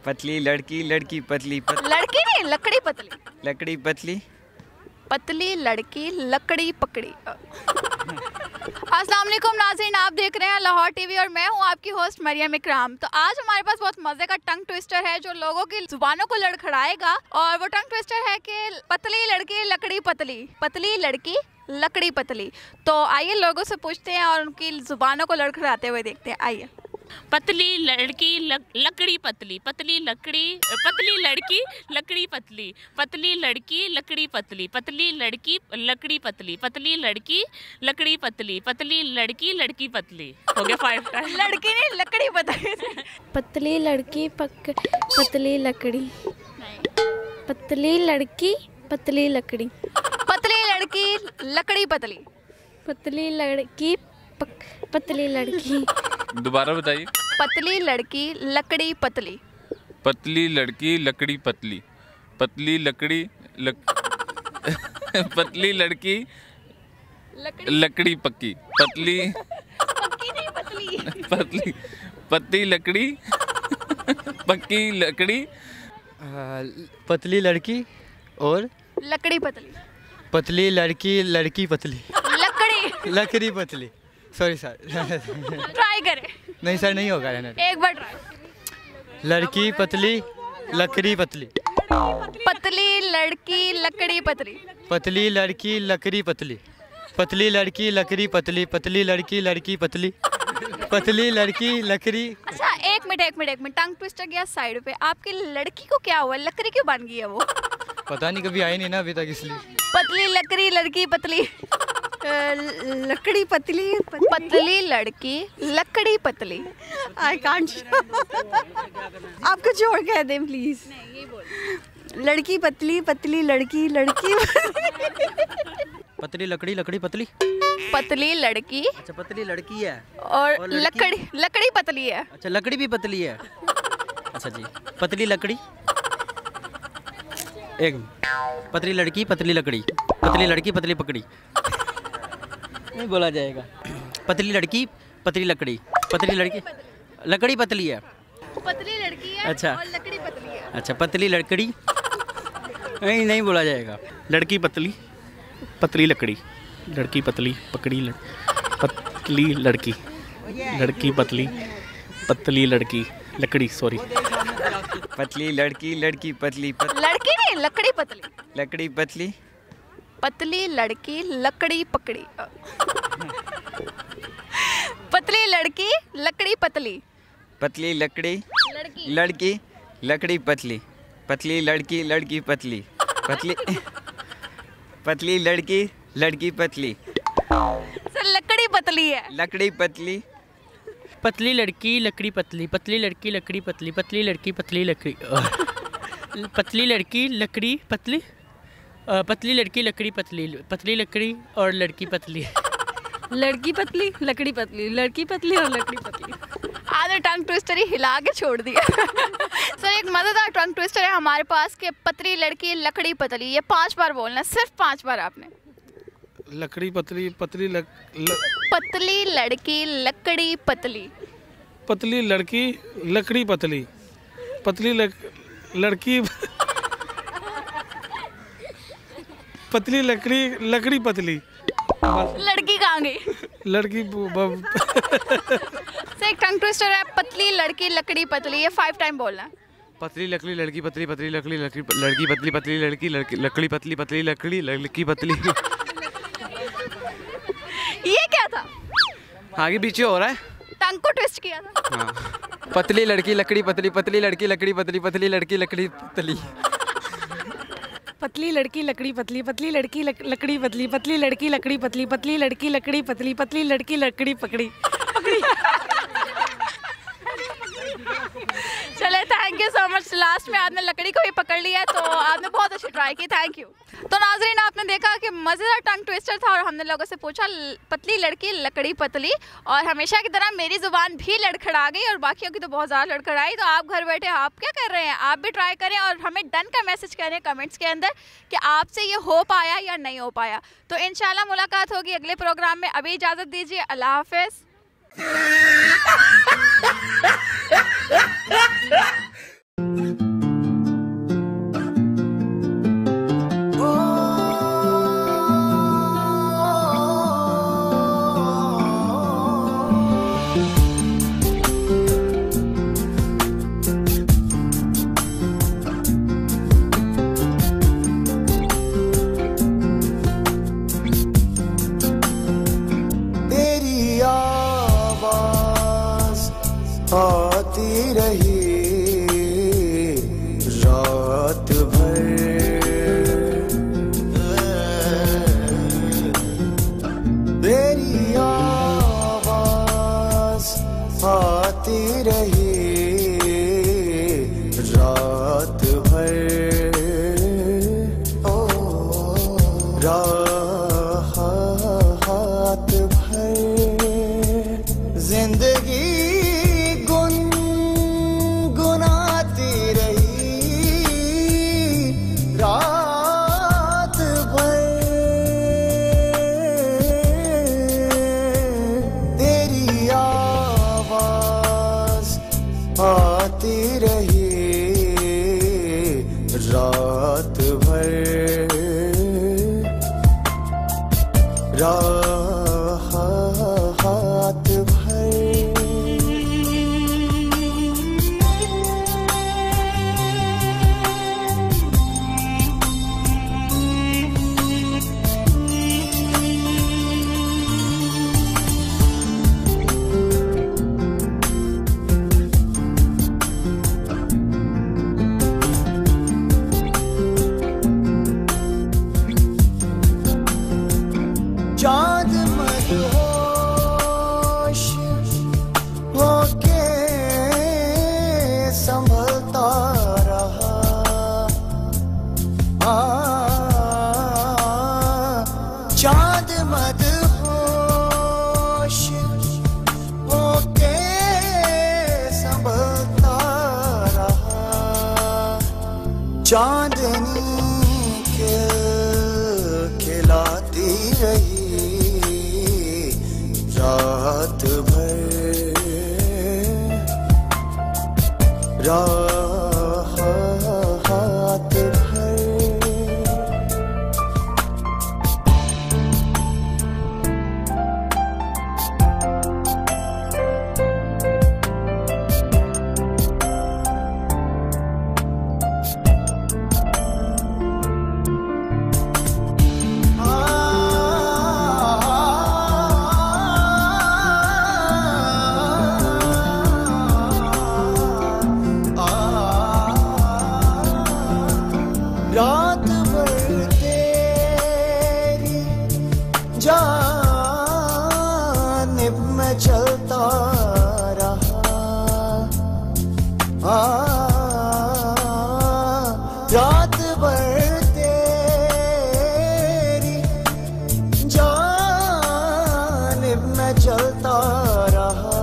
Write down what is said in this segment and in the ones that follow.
पतली लड़की, लड़की पतली लड़की नहीं, लकड़ी पतली। लकड़ी पतली। पतली लड़की लकड़ी पकड़ी। अस्सलाम वालेकुम नाज़रीन, आप देख रहे हैं लाहौर टीवी और मैं हूं आपकी होस्ट मरियम इकराम। तो आज हमारे पास बहुत मज़े का टंग ट्विस्टर है जो लोगों की जुबानों को लड़खड़ाएगा। और वो टंग ट्विस्टर है कि पतली लड़की लकड़ी पतली, पतली लड़की लकड़ी पतली। तो आइए लोगों से पूछते हैं और उनकी जुबानों को लड़खड़ाते हुए देखते हैं। आइए। पतली लड़की लकड़ी पतली, पतली लकड़ी, पतली लड़की लकड़ी पतली, पतली लड़की लकड़ी पतली, पतली लड़की लकड़ी पतली, पतली लड़की लकड़ी पतली, पतली लड़की लड़की पतली। हो गया 5 टाइम। लड़की नहीं, लकड़ी पतली। पतली लड़की पतली लकड़ी, पतली लड़की पतली लकड़ी, पतली लड़की लकड़ी पतली, पतली लड़की पतली लड़की। दोबारा बताइए। पतली लड़की लकड़ी पतली, पतली लड़की लकड़ी पतली, पतली लकड़ी पतली लड़की लकड़ी पक्की, पतली पक्की नहीं पतली, पतली पतली लकड़ी पक्की लकड़ी। पतली लड़की और लकड़ी पतली, पतली लड़की, लड़की पतली, लकड़ी लकड़ी पतली। Sorry sir. ट्राई करें। नहीं सर, नहीं होगा। एक बार ट्राई। लड़की पतली, लकड़ी पतली, पतली लड़की लकड़ी पतली, पतली लड़की लकड़ी पतली, पतली लड़की लकड़ी पतली, पतली लड़की लड़की पतली, पतली लड़की लकड़ी। अच्छा एक मिनट टंग ट्विस्टर गया साइड पे। आपकी लड़की को क्या हुआ, लकड़ी क्यों बन गई है वो? पता नहीं, कभी आई नहीं ना अभी तक, इसलिए। पतली लकड़ी लड़की पतली, लकड़ी पतली, पतली लड़की लकड़ी पतली। I can't. आप कुछ और कह दें प्लीज। लड़की पतली, पतली लड़की लड़की पतली लकड़ी, लकड़ी पतली, पतली लड़की। अच्छा पतली लड़की है और लकड़ी पतली है। अच्छा लकड़ी भी पतली है। अच्छा जी, पतली लकड़ी। एक पतली लड़की पतली लकड़ी, पतली लड़की पतली पकड़ी, नहीं बोला जाएगा। पतली लड़की पतली लकड़ी, पतली लड़की लकड़ी पतली है। पतली लड़की है। अच्छा। और लकड़ी पतली है। अच्छा पतली लकड़ी, नहीं बोला जाएगा। लड़की पतली, पतली लकड़ी, लड़की पतली पकड़ी पतली लड़की, लड़की पतली, पतली लड़की लकड़ी। सॉरी। पतली लड़की, लड़की पतली लड़की नहीं, लकड़ी पतली, लकड़ी पतली, पतली लड़की लकड़ी पकड़ी, पतली लड़की लकड़ी पतली, पतली लकड़ी लड़की लकड़ी पतली, पतली लड़की लड़की पतली, पतली पतली लड़की लड़की पतली। सर लकड़ी पतली है। लकड़ी पतली, पतली लड़की लकड़ी पतली, पतली लड़की लकड़ी पतली, पतली लड़की पतली लकड़ी, पतली लड़की लकड़ी पतली, पतली लड़की लकड़ी पतली, पतली लकड़ी और लड़की पतली, लड़की पतली लकड़ी पतली, लड़की पतली और लकड़ी पतली। आधे टंग ट्विस्टर ही हिला के छोड़ दिया। सर एक मजेदार टंग ट्विस्टर है हमारे पास कि पतली लड़की लकड़ी पतली। ये 5 बार बोलना, सिर्फ 5 बार आपने। लकड़ी पतली, पतली लड़की लकड़ी पतली, पतली लड़की लकड़ी पतली, पतली लड़की पतली लकड़ी पतली। लड़की कहाँ गई? लड़की सर एक टंग ट्विस्टर है पतली लड़की लकड़ी पतली। ये 5 टाइम बोलना है। पतली लकड़ी लड़की पतली, पतली लकड़ी लड़की पतली, पतली लड़की लकड़ी पतली, पतली लकड़ी लड़की पतली। ये क्या था? आगे पीछे हो रहा है। टंग को ट्विस्ट किया था। हाँ। पतली लड़की लकड़ी पतली, पतली लड़की लकड़ी पतली, पतली लड़की लकड़ी पतली, पतली लड़की लकड़ी पतली, पतली लड़की लकड़ी पतली, पतली लड़की लकड़ी पतली, पतली लड़की लकड़ी पतली, पतली लड़की लकड़ी पकड़ी। चले thank you so much. Last में आपने लकड़ी को भी पकड़ लिया तो आपने बहुत अच्छी ट्राई की, थैंक यू। तो नाज़रीन आपने देखा कि मज़ेदार टंग ट्विस्टर था और हमने लोगों से पूछा पतली लड़की लकड़ी पतली, और हमेशा की तरह मेरी ज़ुबान भी लड़खड़ा गई और बाकियों की तो बहुत ज़्यादा लड़खड़ाई। तो आप घर बैठे आप क्या कर रहे हैं, आप भी ट्राई करें और हमें डन का मैसेज करें कमेंट्स के अंदर कि आपसे ये हो पाया या नहीं हो पाया। तो इंशाल्लाह मुलाकात होगी अगले प्रोग्राम में। अभी इजाज़त दीजिए, अल्लाह हाफ़िज़। चांदनी खिलाती रही रात भर, रात भर। रात भर तेरी जानिब में चलता रहा, रात भर तेरी जानिब में चलता रहा,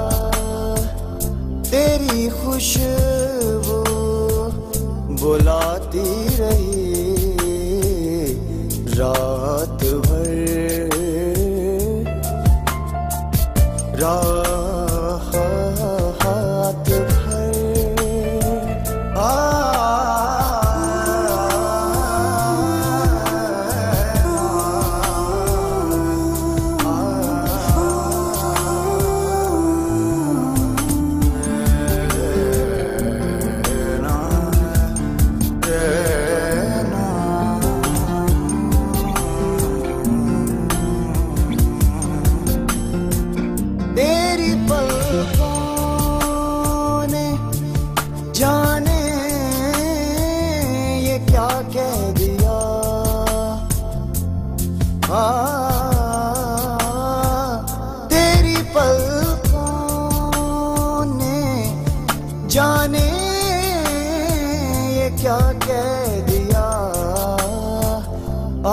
तेरी खुशबू बुलाती रही रात भर, रात भर। तेरी पलकों ने जाने ये क्या कह दिया, तेरी पलकों ने जाने ये क्या कह दिया,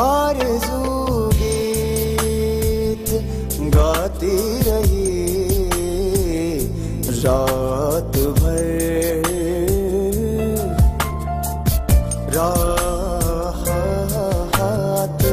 आरज़ू गीत गाती रही रात भर, रात भर।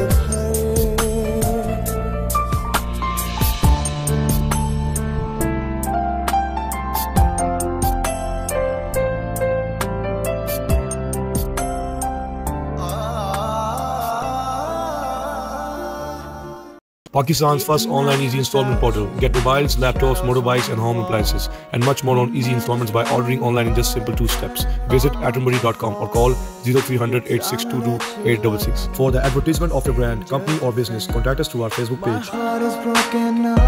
Pakistan's first online easy installment portal. Get mobiles, laptops, motorbikes and home appliances and much more on easy installments by ordering online in just simple 2 steps. Visit atombury.com or call 0300 8622 866. For the advertisement of your brand, company or business, contact us through our Facebook page. My heart is broken now.